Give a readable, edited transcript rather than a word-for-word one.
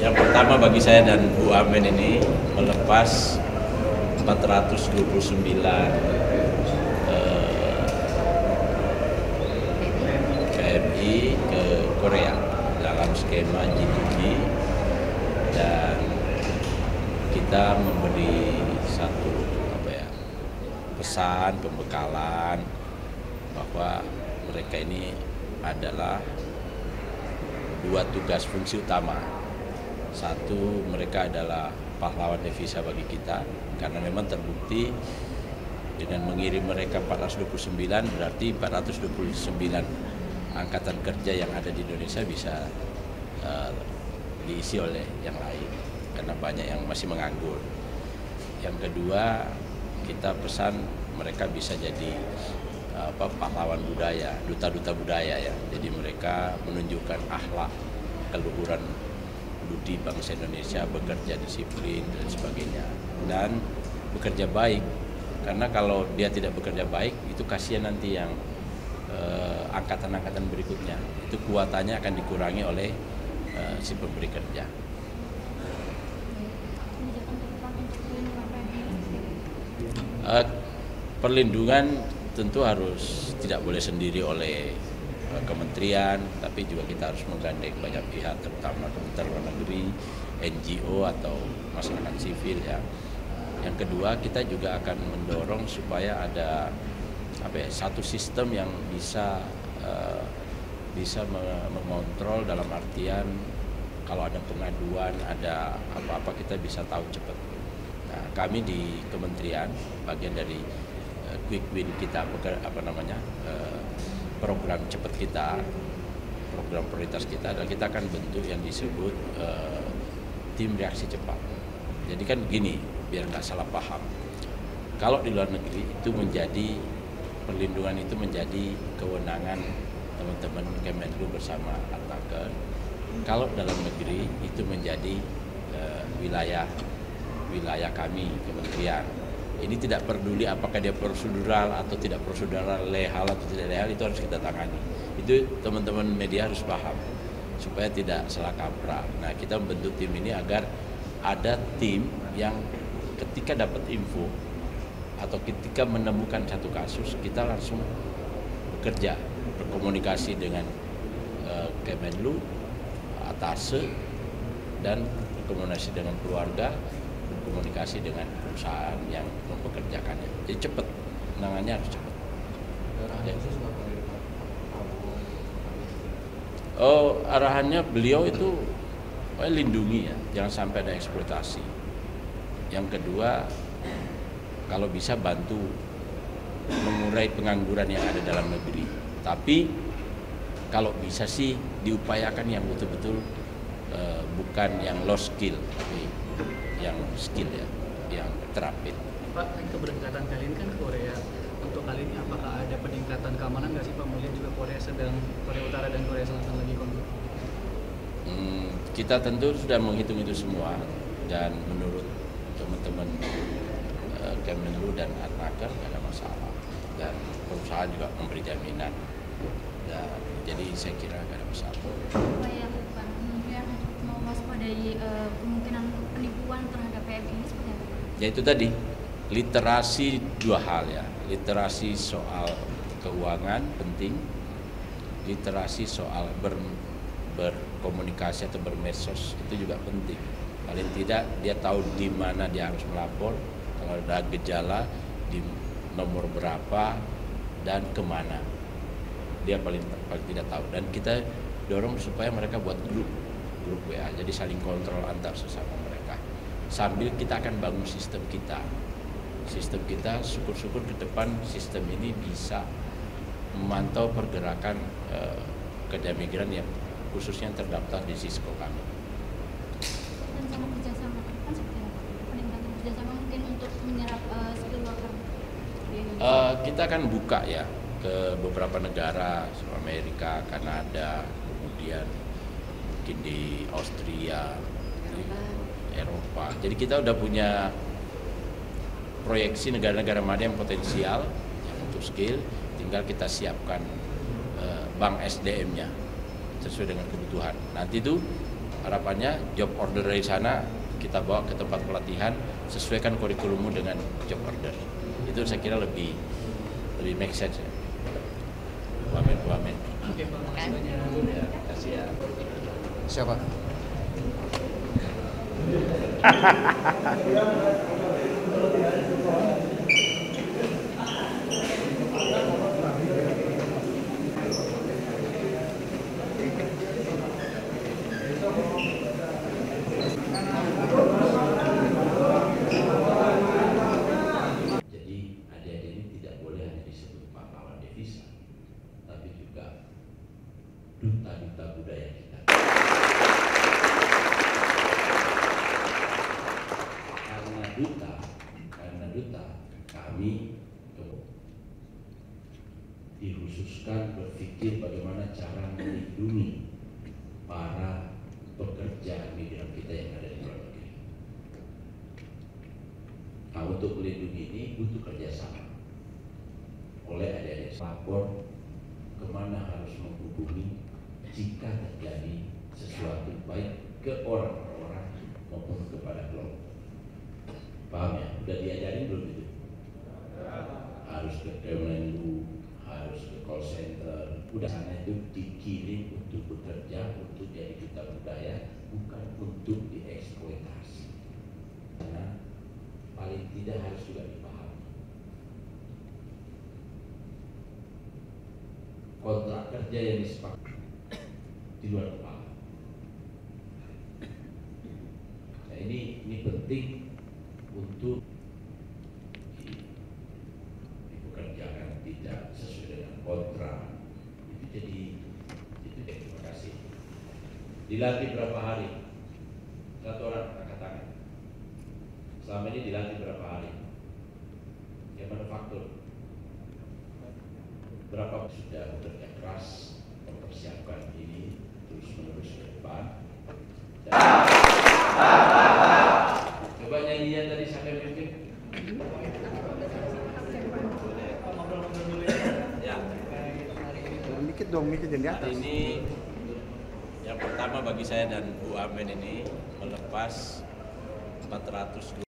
Yang pertama bagi saya dan Bu Amen ini melepas 429 PMI ke Korea dalam skema G2G, dan kita memberi satu pesan pembekalan bahwa mereka ini adalah dua tugas fungsi utama. Satu, mereka adalah pahlawan devisa bagi kita karena memang terbukti dengan mengirim mereka 429 berarti 429 angkatan kerja yang ada di Indonesia bisa diisi oleh yang lain karena banyak yang masih menganggur. Yang kedua, kita pesan mereka bisa jadi pahlawan budaya, duta-duta budaya ya. Jadi mereka menunjukkan akhlak, keluhuran budi bangsa Indonesia, bekerja disiplin dan sebagainya, dan bekerja baik. Karena kalau dia tidak bekerja baik, itu kasihan nanti yang angkatan-angkatan berikutnya. Itu kuatannya akan dikurangi oleh si pemberi kerja. Perlindungan tentu harus tidak boleh sendiri oleh kementerian, tapi juga kita harus menggandeng banyak pihak, terutama Kementerian Luar Negeri, NGO atau masyarakat sivil ya. Yang kedua, kita juga akan mendorong supaya ada satu sistem yang bisa mengontrol, dalam artian kalau ada pengaduan, ada apa-apa kita bisa tahu cepat. Nah, kami di kementerian bagian dari quick win kita, program cepat kita, program prioritas kita adalah kita akan bentuk yang disebut tim reaksi cepat. Jadi kan gini, biar nggak salah paham. Kalau di luar negeri itu menjadi perlindungan itu menjadi kewenangan teman-teman Kemenlu bersama Atnaker. Kalau dalam negeri itu menjadi wilayah kami kementerian. Ini tidak peduli apakah dia prosedural atau tidak prosedural, lehal atau tidak lehal, itu harus kita tangani. Itu teman-teman media harus paham supaya tidak salah kaprah. Nah, kita membentuk tim ini agar ada tim yang ketika dapat info atau ketika menemukan satu kasus, kita langsung bekerja, berkomunikasi dengan Kemenlu, atase, dan berkomunikasi dengan keluarga, berkomunikasi dengan perusahaan yang mempekerjakannya. Jadi cepat, penangannya harus cepat. Arahannya beliau itu lindungi ya, jangan sampai ada eksploitasi. Yang kedua, kalau bisa bantu mengurai pengangguran yang ada dalam negeri. Tapi kalau bisa sih diupayakan yang betul-betul bukan yang low skill, tapi yang skill ya, yang terapin. Pak, keberangkatan kali ini kan ke Korea. Untuk kali ini apakah ada peningkatan keamanan nggak sih Pak? Melihat juga Korea Utara dan Korea Selatan lagi konflik. Kita tentu sudah menghitung itu semua, dan menurut teman-teman Kemenlu dan Atnaker tidak ada masalah, dan perusahaan juga memberi jaminan. Dan jadi saya kira tidak ada masalah. Kemudian mau waspadai kemungkinan penipuan terhadap PMI ini seperti apa? Ya itu tadi, literasi dua hal ya, literasi soal keuangan penting, literasi soal berkomunikasi atau bermedsos itu juga penting. Paling tidak dia tahu di mana dia harus melapor, kalau ada gejala di nomor berapa dan kemana, dia paling tidak tahu. Dan kita dorong supaya mereka buat grup WA, jadi saling kontrol antar sesama mereka. Sambil kita akan bangun sistem kita. Sistem kita syukur-syukur ke depan sistem ini bisa memantau pergerakan pekerja migran yang khususnya terdaftar di Sisko kami. Rencana kerjasama ke depan seperti apa? Peningkatan kerjasama mungkin untuk menyerap skill worker di Indonesia? Kita akan buka ya ke beberapa negara, Amerika, Kanada, kemudian mungkin di Austria, di Eropa. Jadi kita udah punya proyeksi negara-negara mana yang potensial yang untuk skill, tinggal kita siapkan bank SDM-nya sesuai dengan kebutuhan. Nanti itu harapannya job order dari sana kita bawa ke tempat pelatihan, sesuaikan kurikulummu dengan job order. Itu saya kira lebih make sense ya. Wamen. Oke Pak, makasih banyak. Ya, kasih ya. Siapa? Jadi adik-adik ini tidak boleh hanya disebut pahlawan devisa, tapi juga duta-duta budaya kita. Karena duta kami dikhususkan berpikir bagaimana cara melindungi para pekerja migran kita yang ada di luar negeri. Nah, untuk melindungi ini butuh kerjasama oleh adik-adik. Lapor kemana harus menghubungi jika terjadi sesuatu baik ke orang-orang maupun kepada kelompok. Paham ya? Udah diajarin belum itu? Harus ke Kemenlu, harus ke call center. Udah sana itu dikirim untuk bekerja, untuk jadi duta budaya, bukan untuk dieksploitasi. Karena paling tidak harus juga dipahami. Kontrak kerja yang disepakati di luar kepala. Nah ini penting untuk dipekerjakan tidak sesuai dengan kontrak. Terima kasih. Dilatih berapa hari? Satu orang angkat tangan. Selama ini dilatih berapa hari? Yang manufaktur berapa sudah bekerja keras mempersiapkan ini terus menerus ke depan. Coba nyanyian tadi sampai mungkin. Ya. Dikit dong, mikir di atas. Ini yang pertama bagi saya dan Bu Amen ini melepas 420